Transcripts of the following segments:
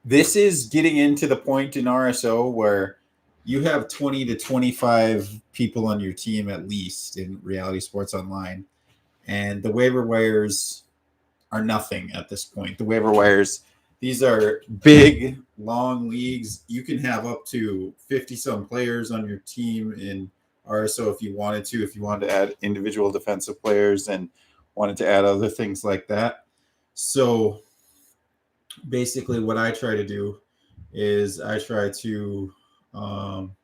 this is getting into the point in RSO where you have 20 to 25 people on your team at least in reality sports online, and the waiver wires are nothing at this point. The waiver wires, these are big, long leagues. You can have up to 50 some players on your team in RSO if you wanted to, if you wanted to add individual defensive players and wanted to add other things like that. So basically, what I try to do is I try to um,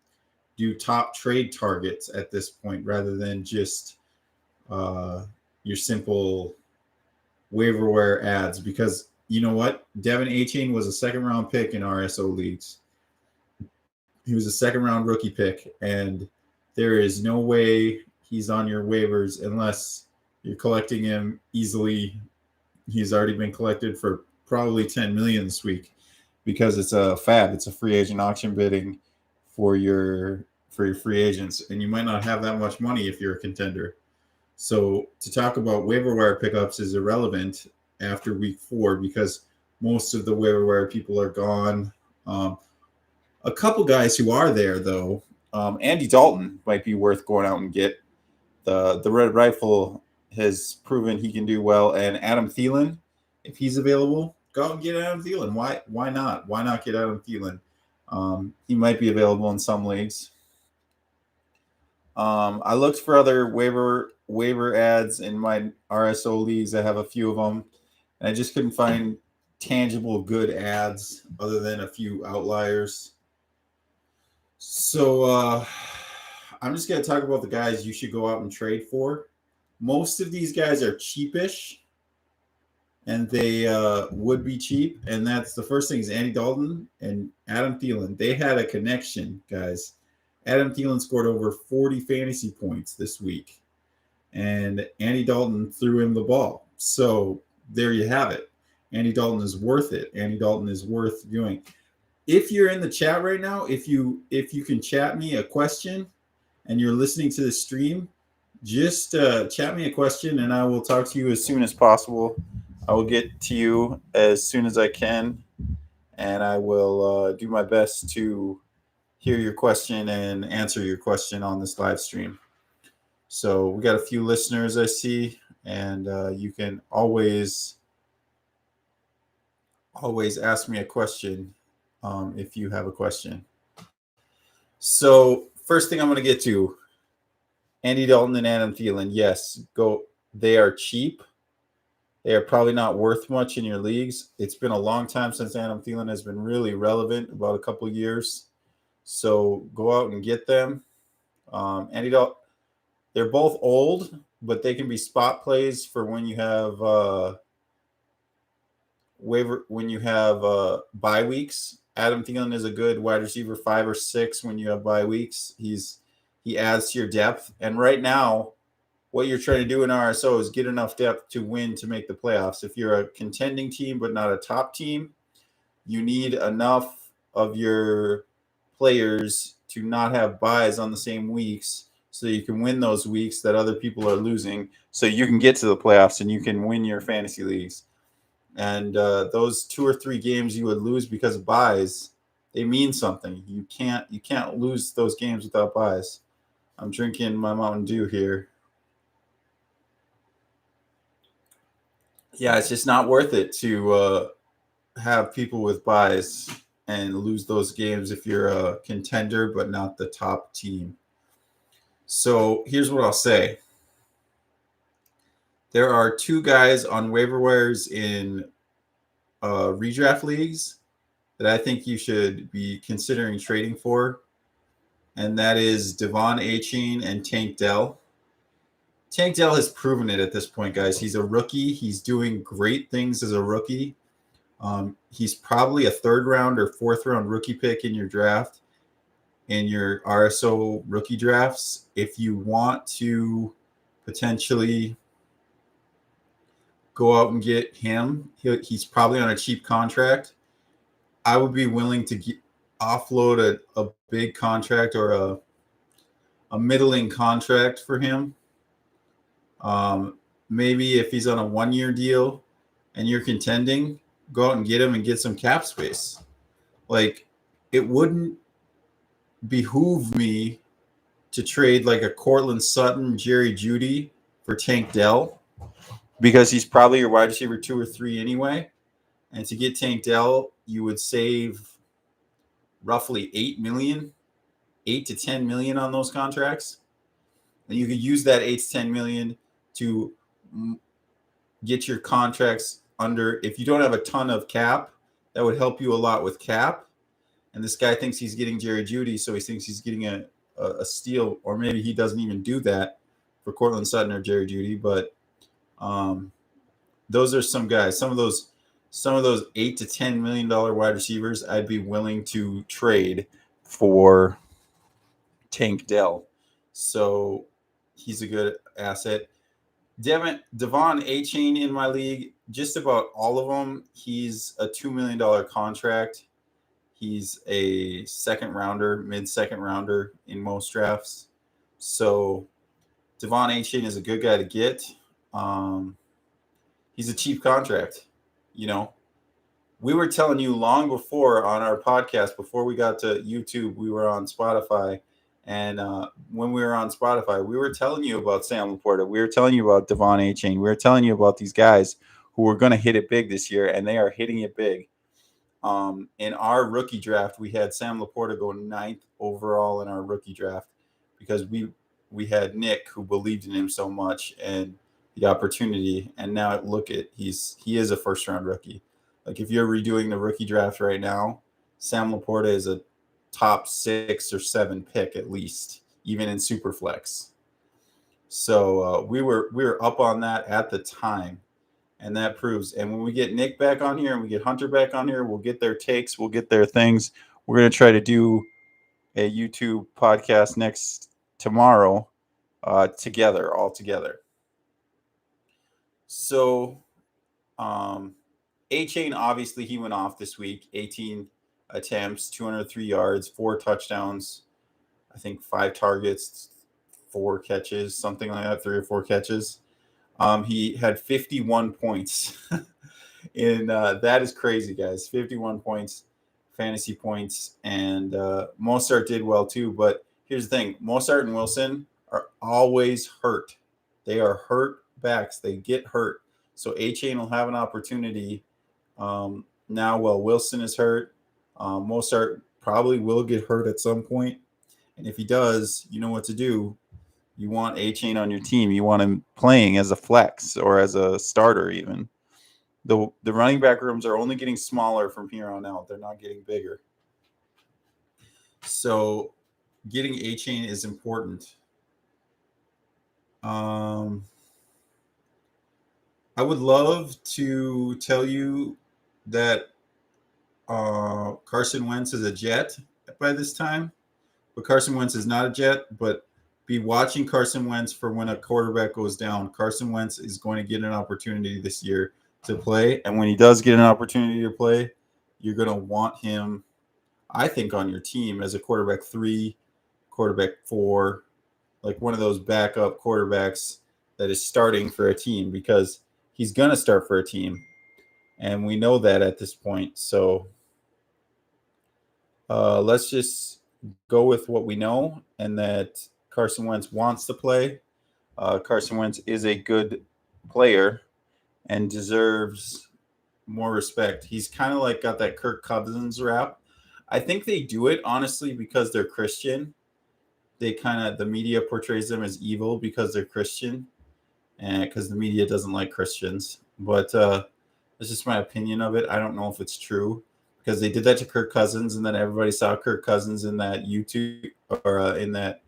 do top trade targets at this point rather than just uh, your simple waiver wire ads, because you know what? Devin A-Chain was a second round pick in RSO leagues. He was a second round rookie pick, and there is no way he's on your waivers unless you're collecting him easily. He's already been collected for probably 10 million this week because it's a fab. It's a free agent auction bidding for your for your free agents, and you might not have that much money if you're a contender. So to talk about waiver wire pickups is irrelevant after week 4 because most of the waiver wire people are gone. A couple guys who are there though, Andy Dalton might be worth going out and get. The Red Rifle has proven he can do well, and Adam Thielen, if he's available, go out and get Adam Thielen. Why not? Why not get Adam Thielen? He might be available in some leagues. I looked for other waiver ads in my RSO leagues. I have a few of them, and I just couldn't find tangible good ads other than a few outliers. So I'm just gonna talk about the guys you should go out and trade for. Most of these guys are cheapish, and they would be cheap. And that's the first thing is Andy Dalton and Adam Thielen. They had a connection, guys. Adam Thielen scored over 40 fantasy points this week, and Andy Dalton threw him the ball. So there you have it. Andy Dalton is worth it. Andy Dalton is worth doing. If you're in the chat right now, if you can chat me a question and you're listening to the stream, just chat me a question and I will talk to you as soon as possible. I will get to you as soon as I can, and I will do my best to hear your question and answer your question on this live stream. So we got a few listeners I see, and you can always ask me a question if you have a question. So first thing I'm going to get to, Andy Dalton and Adam Thielen. Yes, go. They are cheap. They are probably not worth much in your leagues. It's been a long time since Adam Thielen has been really relevant, about a couple years. So go out and get them. Andy Dalton, they're both old, but they can be spot plays for when you have bye weeks. Adam Thielen is a good wide receiver 5 or 6 when you have bye weeks. He adds to your depth, and right now, what you're trying to do in RSO is get enough depth to win to make the playoffs. If you're a contending team but not a top team, you need enough of your players to not have buys on the same weeks so you can win those weeks that other people are losing, so you can get to the playoffs and you can win your fantasy leagues. And those 2 or 3 games you would lose because of buys, they mean something. You can't lose those games without buys. I'm drinking my Mountain Dew here. Yeah, it's just not worth it to have people with buys and lose those games if you're a contender but not the top team. So here's what I'll say. There are 2 guys on waiver wires in redraft leagues that I think you should be considering trading for, and that is Devon A-Chain and Tank Dell. Tank Dell has proven it at this point, guys. He's a rookie. He's doing great things as a rookie. He's probably a 3rd round or 4th round rookie pick in your draft, in your RSO rookie drafts. If you want to potentially go out and get him, he's probably on a cheap contract. I would be willing to offload a big contract or a middling contract for him. Maybe if he's on a 1-year deal and you're contending, go out and get him and get some cap space. Like, it wouldn't behoove me to trade like a Cortland Sutton, Jerry Jeudy for Tank Dell because he's probably your wide receiver 2 or 3 anyway. And to get Tank Dell, you would save roughly 8 million, 8 to 10 million on those contracts. And you could use that 8 to 10 million to get your contracts under. If you don't have a ton of cap, that would help you a lot with cap. And this guy thinks he's getting Jerry Jeudy, so he thinks he's getting a steal, or maybe he doesn't even do that for Cortland Sutton or Jerry Jeudy. But those are some guys. Some of those $8 to $10 million wide receivers, I'd be willing to trade for Tank Dell. So he's a good asset. Devon Achane in my league, just about all of them. He's a $2 million contract. He's a mid-second rounder in most drafts. So Devon Achane is a good guy to get. He's a cheap contract. We were telling you long before on our podcast, before we got to YouTube, we were on Spotify. And when we were on Spotify, we were telling you about Sam Laporta. We were telling you about Devon Achane. We were telling you about these guys who were going to hit it big this year, and they are hitting it big. In our rookie draft, we had Sam Laporta go 9th overall in our rookie draft because we had Nick, who believed in him so much and the opportunity. And now he is a first-round rookie. Like, if you're redoing the rookie draft right now, Sam Laporta is a top 6 or 7 pick at least, even in Superflex. So we were up on that at the time, and that proves. And when we get Nick back on here and we get Hunter back on here, we'll get their takes, we'll get their things. We're going to try to do a YouTube podcast tomorrow all together. So Achane, obviously, he went off this week. 18 attempts, 203 yards, 4 touchdowns, I think 5 targets, 4 catches, something like that, 3 or 4 catches. He had 51 points. That is crazy, guys. 51 points, fantasy points. And Mostert did well too. But here's the thing. Mostert and Wilson are always hurt. They are hurt backs. They get hurt. So Achane will have an opportunity now while Wilson is hurt. Mostert probably will get hurt at some point. And if he does, you know what to do. You want Achane on your team. You want him playing as a flex or as a starter even. The running back rooms are only getting smaller from here on out. They're not getting bigger. So getting Achane is important. I would love to tell you that Carson Wentz is a Jet by this time, but Carson Wentz is not a Jet. But be watching Carson Wentz for when a quarterback goes down. Carson Wentz is going to get an opportunity this year to play, and when he does get an opportunity to play, you're going to want him, I think, on your team as a quarterback 3, quarterback 4, like one of those backup quarterbacks that is starting for a team, because he's going to start for a team, and we know that at this point. So let's just go with what we know, and that Carson Wentz wants to play. Carson Wentz is a good player and deserves more respect. He's kind of like got that Kirk Cousins rap. I think they do it, honestly, because they're Christian. The media portrays them as evil because they're Christian, and because the media doesn't like Christians. But that's just my opinion of it. I don't know if it's true, because they did that to Kirk Cousins, and then everybody saw Kirk Cousins in that YouTube or in that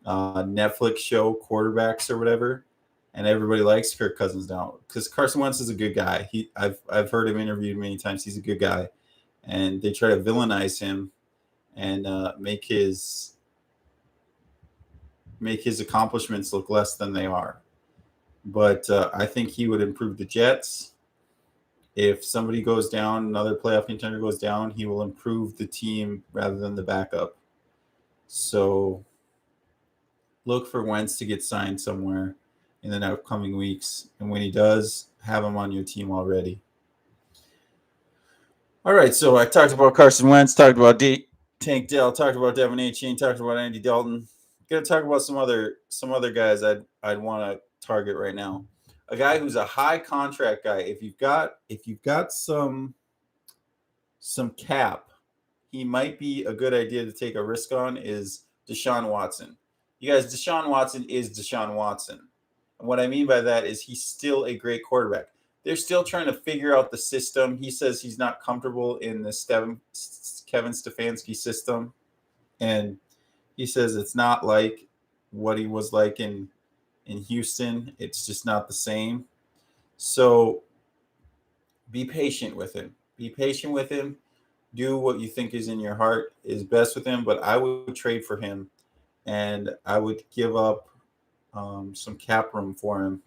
Netflix show, Quarterbacks or whatever, and everybody likes Kirk Cousins now because Carson Wentz is a good guy. I've heard him interviewed many times. He's a good guy, and they try to villainize him and make his accomplishments look less than they are. But I think he would improve the Jets. If somebody goes down, another playoff contender goes down, he will improve the team rather than the backup. So look for Wentz to get signed somewhere in the upcoming weeks. And when he does, have him on your team already. All right, so I talked about Carson Wentz, talked about Tank Dell, talked about Devin Achane, talked about Andy Dalton. Gonna talk about some other guys I'd want to target right now. A guy who's a high contract guy. If you've got some cap, he might be a good idea to take a risk on. Is Deshaun Watson? You guys, Deshaun Watson is Deshaun Watson. And what I mean by that is he's still a great quarterback. They're still trying to figure out the system. He says he's not comfortable in the Kevin Stefanski system. And he says it's not like what he was like in Houston. It's just not the same. So be patient with him. Be patient with him. Do what you think is in your heart is best with him. But I would trade for him, and I would give up some cap room for him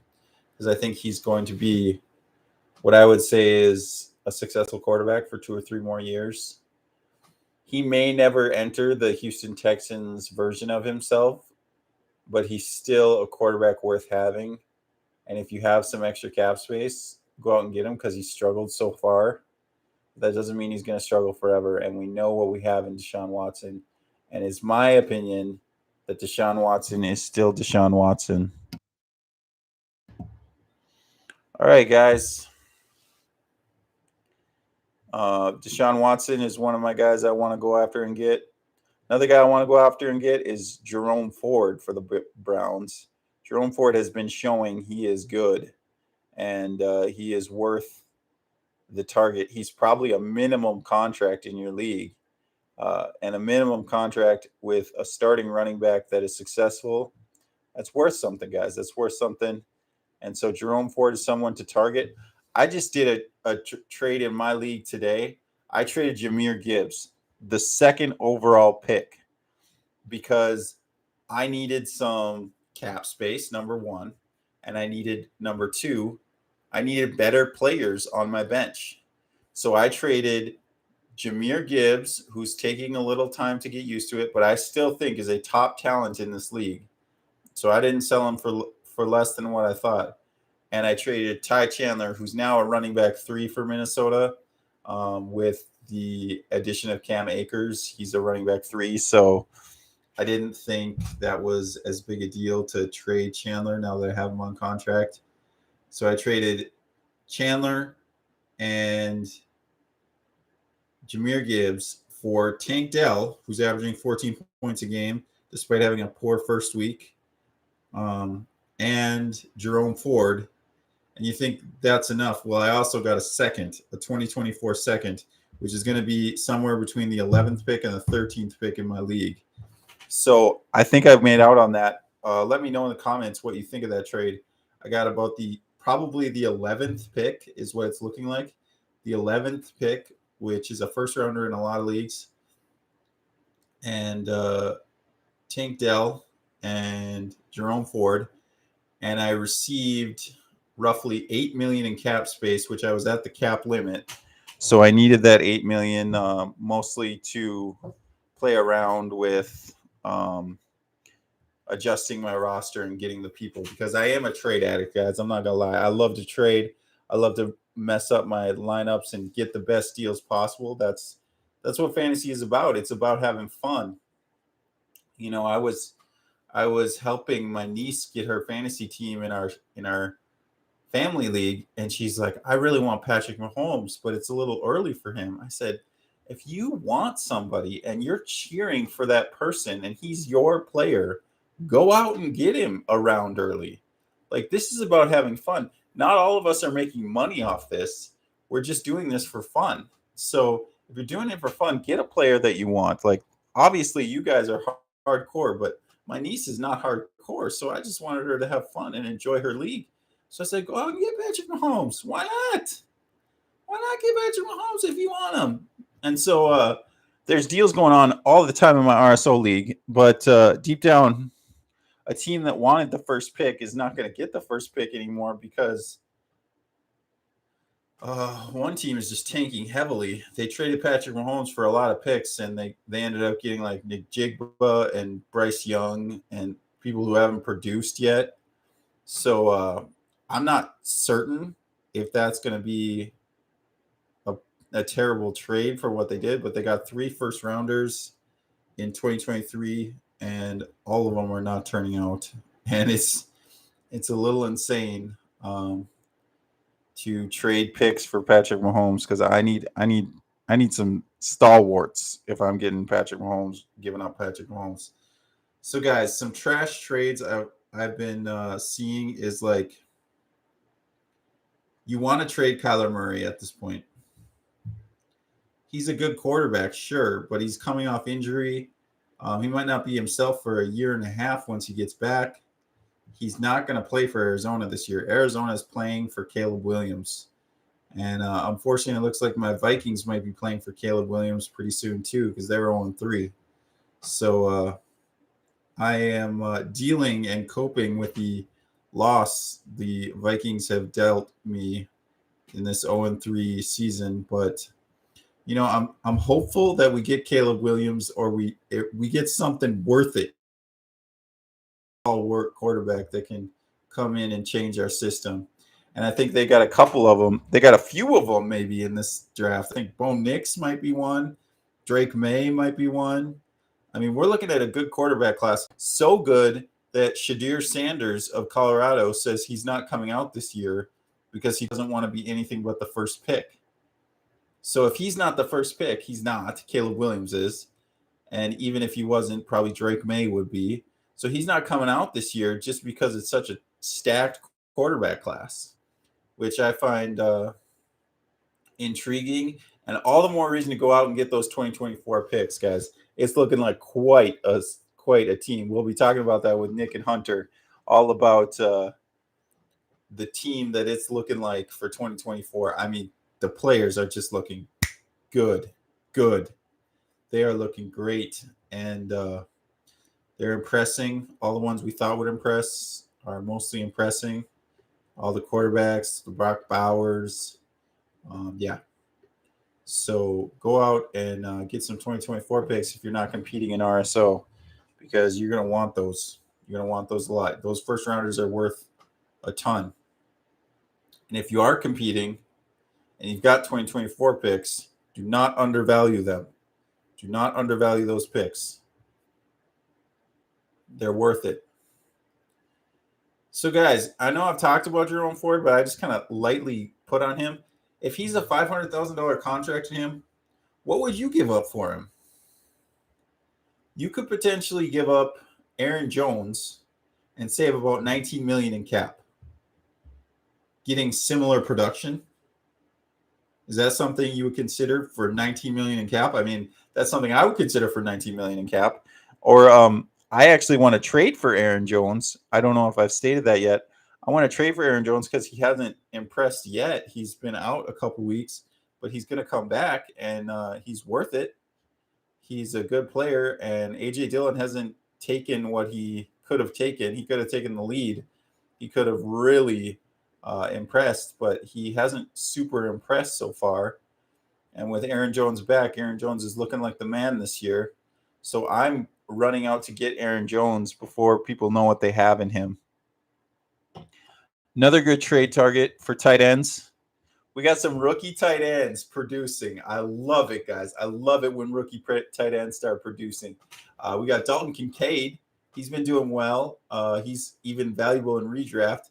because I think he's going to be what I would say is a successful quarterback for 2 or 3 more years. He may never enter the Houston Texans version of himself, but he's still a quarterback worth having. And if you have some extra cap space, go out and get him because he's struggled so far. That doesn't mean he's going to struggle forever. And we know what we have in Deshaun Watson. And it's my opinion that Deshaun Watson is still Deshaun Watson. All right, guys. Deshaun Watson is one of my guys I want to go after and get. Another guy I want to go after and get is Jerome Ford for the Browns. Jerome Ford has been showing he is good, and he is worth the target. He's probably a minimum contract in your league, and a minimum contract with a starting running back that is successful. That's worth something, guys. That's worth something. And so Jerome Ford is someone to target. I just did a trade in my league today. I traded Jahmyr Gibbs, the second overall pick, because I needed some cap space, number one. And I needed, number two, I needed better players on my bench. So I traded Jahmyr Gibbs, who's taking a little time to get used to it, but I still think is a top talent in this league. So I didn't sell him for less than what I thought. And I traded Ty Chandler, who's now a running back 3 for Minnesota, with the addition of Cam Akers. He's a running back 3. So I didn't think that was as big a deal to trade Chandler now that I have him on contract. So I traded Chandler and Jahmyr Gibbs for Tank Dell, who's averaging 14 points a game despite having a poor first week, and Jerome Ford. And you think that's enough. Well, I also got a 2024 second, which is going to be somewhere between the 11th pick and the 13th pick in my league. So I think I've made out on that. Let me know in the comments what you think of that trade. I got about probably the 11th pick is what it's looking like. The 11th pick, which is a first rounder in a lot of leagues. And Tank Dell and Jerome Ford. And I received roughly $8 million in cap space, which I was at the cap limit. So I needed that $8 million mostly to play around with adjusting my roster and getting the people, because I am a trade addict, guys. I'm not gonna lie. I love to trade. I love to mess up my lineups and get the best deals possible. That's what fantasy is about. It's about having fun. You know, I was helping my niece get her fantasy team in our family league, and she's like, I really want Patrick Mahomes, but it's a little early for him. I said, if you want somebody and you're cheering for that person and he's your player, go out and get him around early. Like, this is about having fun. Not all of us are making money off this. We're just doing this for fun. So if you're doing it for fun, get a player that you want. Like, obviously you guys are hardcore, but my niece is not hardcore. So I just wanted her to have fun and enjoy her league. So I said, go out and get Patrick Mahomes. Why not? Why not get Patrick Mahomes if you want him? And so there's deals going on all the time in my RSO league. But deep down, a team that wanted the first pick is not going to get the first pick anymore because one team is just tanking heavily. They traded Patrick Mahomes for a lot of picks, and they ended up getting like Nick Jigba and Bryce Young and people who haven't produced yet. So I'm not certain if that's going to be a terrible trade for what they did, but they got 3 first rounders in 2023, and all of them are not turning out, and it's a little insane to trade picks for Patrick Mahomes because I need some stalwarts if I'm getting Patrick Mahomes, giving up Patrick Mahomes. So guys, some trash trades I've been seeing is like you want to trade Kyler Murray at this point. He's a good quarterback, sure, but he's coming off injury. He might not be himself for a year and a half once he gets back. He's not going to play for Arizona this year. Arizona is playing for Caleb Williams. And unfortunately, it looks like my Vikings might be playing for Caleb Williams pretty soon, too, because they're 0-3. So I am dealing and coping with the loss the Vikings have dealt me in this 0-3 season. But, you know, I'm hopeful that we get Caleb Williams or we get something worth it. All work quarterback that can come in and change our system. And I think they got a couple of them. They got a few of them maybe in this draft. I think Bo Nix might be one. Drake May might be one. I mean, we're looking at a good quarterback class. So good that Shadir Sanders of Colorado says he's not coming out this year because he doesn't want to be anything but the first pick. So if he's not the first pick, he's not. Caleb Williams is. And even if he wasn't, probably Drake May would be. So he's not coming out this year just because it's such a stacked quarterback class, which I find intriguing. And all the more reason to go out and get those 2024 picks, guys. It's looking like quite a team. We'll be talking about that with Nick and Hunter, all about the team that it's looking like for 2024. I mean, the players are just looking good. They are looking great, and they're impressing. All the ones we thought would impress are mostly impressing. All the quarterbacks, the Brock Bowers, yeah. So go out and get some 2024 picks if you're not competing in RSO, because you're going to want those. You're going to want those a lot. Those first rounders are worth a ton. And if you are competing and you've got 2024 picks, do not undervalue them. Do not undervalue those picks. They're worth it. So, guys, I know I've talked about Jerome Ford, but I just kind of lightly put on him. If he's a $500,000 contract to him, what would you give up for him? You could potentially give up Aaron Jones and save about $19 million in cap. Getting similar production. Is that something you would consider for $19 million in cap? I mean, that's something I would consider for $19 million in cap. Or I actually want to trade for Aaron Jones. I don't know if I've stated that yet. I want to trade for Aaron Jones because he hasn't impressed yet. He's been out a couple weeks, but he's going to come back, and he's worth it. He's a good player, and A.J. Dillon hasn't taken what he could have taken. He could have taken the lead. He could have really impressed, but he hasn't super impressed so far. And with Aaron Jones back, Aaron Jones is looking like the man this year. So I'm running out to get Aaron Jones before people know what they have in him. Another good trade target for tight ends. We got some rookie tight ends producing. I love it, guys. I love it when rookie tight ends start producing. We got Dalton Kincaid. He's been doing well. He's even valuable in redraft.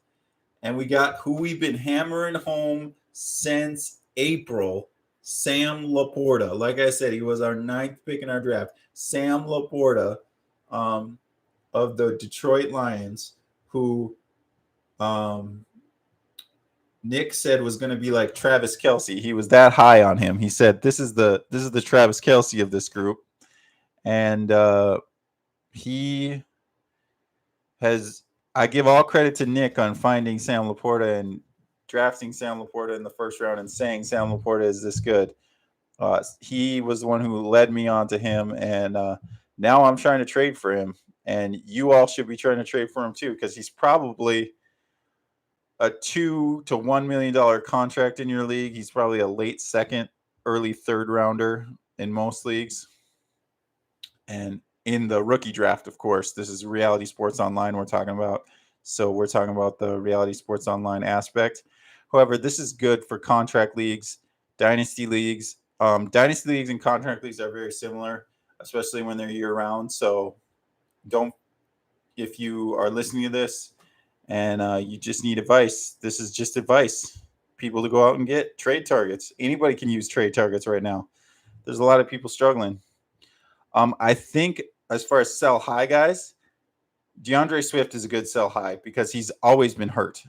And we got who we've been hammering home since April, Sam Laporta. Like I said, he was our 9th pick in our draft. Sam Laporta of the Detroit Lions, who Nick said was going to be like Travis Kelce. He was that high on him. He said, this is the Travis Kelce of this group. And he has... I give all credit to Nick on finding Sam Laporta and drafting Sam Laporta in the first round and saying Sam Laporta is this good. He was the one who led me on to him, and now I'm trying to trade for him. And you all should be trying to trade for him too, because he's probably a $2 to $1 million contract in your league. He's probably a late second, early third rounder in most leagues. And in the rookie draft, of course, this is Reality Sports Online we're talking about. So we're talking about the Reality Sports Online aspect. However, this is good for contract leagues. Dynasty leagues. Dynasty leagues and contract leagues are very similar, especially when they're year round. So don't, if you are listening to this and you just need advice, this is just advice. People to go out and get trade targets. Anybody can use trade targets right now. There's a lot of people struggling. I think as far as sell high guys, DeAndre Swift is a good sell high because he's always been hurt.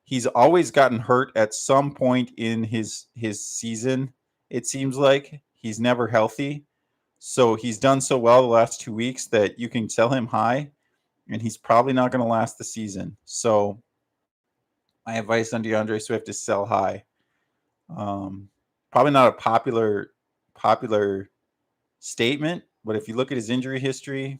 He's always gotten hurt at some point in his season. It seems like he's never healthy. So he's done so well the last 2 weeks that you can sell him high, and he's probably not going to last the season. So my advice on DeAndre Swift is sell high. Probably not a popular statement, but if you look at his injury history,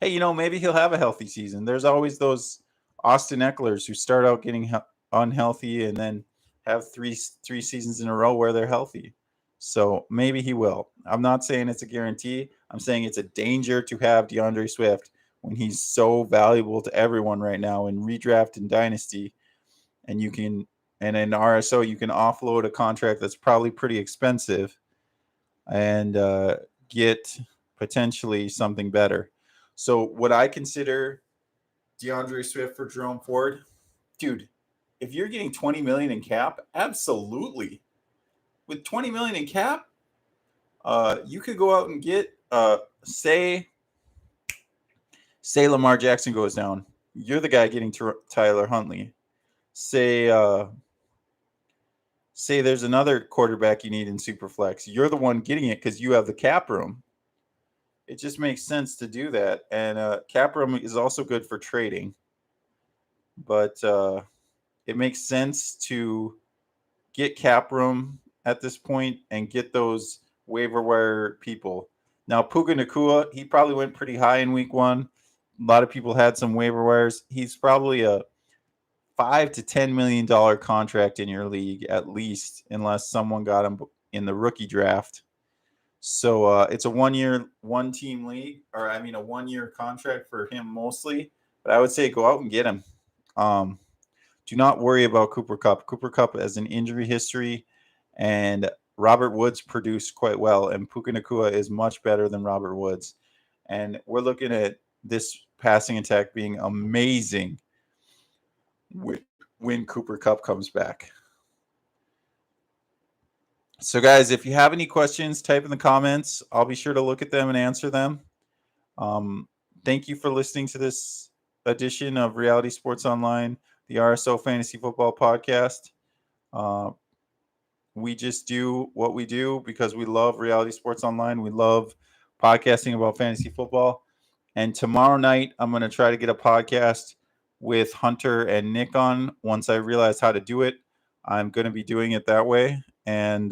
hey, maybe he'll have a healthy season. There's always those Austin Ecklers who start out getting unhealthy and then have three seasons in a row where they're healthy. So maybe he will. I'm not saying it's a guarantee. I'm saying it's a danger to have DeAndre Swift when he's so valuable to everyone right now in redraft and dynasty. And in RSO, you can offload a contract that's probably pretty expensive and get potentially something better. So would I consider DeAndre Swift for Jerome Ford? Dude, if you're getting $20 million in cap, absolutely. With $20 million in cap, you could go out and get say Lamar Jackson goes down. You're the guy getting Tyler Huntley. Say there's another quarterback you need in Superflex. You're the one getting it because you have the cap room. It just makes sense to do that. And cap room is also good for trading. But it makes sense to get cap room at this point and get those waiver wire people. Now, Puka Nacua, he probably went pretty high in week 1. A lot of people had some waiver wires. He's probably a $5 to $10 million contract in your league at least, unless someone got him in the rookie draft. So it's a 1 team league, or a 1-year contract for him mostly. But I would say go out and get him. Do not worry about Cooper Kupp. Cooper Kupp has an injury history, and Robert Woods produced quite well, and Puka Nacua is much better than Robert Woods. And we're looking at this passing attack being amazing when Cooper Kupp comes back. So, guys, if you have any questions, type in the comments. I'll be sure to look at them and answer them. Thank you for listening to this edition of Reality Sports Online, the RSO Fantasy Football Podcast. We just do what we do because we love Reality Sports Online. We love podcasting about fantasy football. And tomorrow night, I'm going to try to get a podcast with Hunter and Nick on. Once I realize how to do it, I'm going to be doing it that way. And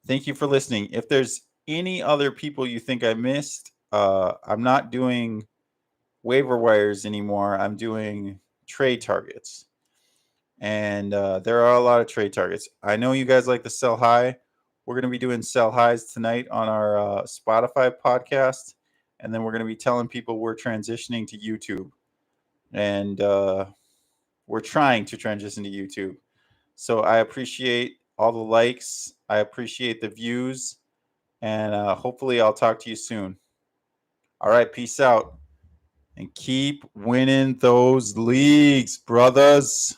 thank you for listening. If there's any other people you think I missed, I'm not doing waiver wires anymore. I'm doing trade targets. And there are a lot of trade targets. I know you guys like the sell high. We're going to be doing sell highs tonight on our Spotify podcast. And then we're going to be telling people we're transitioning to YouTube. And we're trying to transition to YouTube. So I appreciate all the likes. I appreciate the views. And hopefully I'll talk to you soon. All right, peace out. And keep winning those leagues, brothers.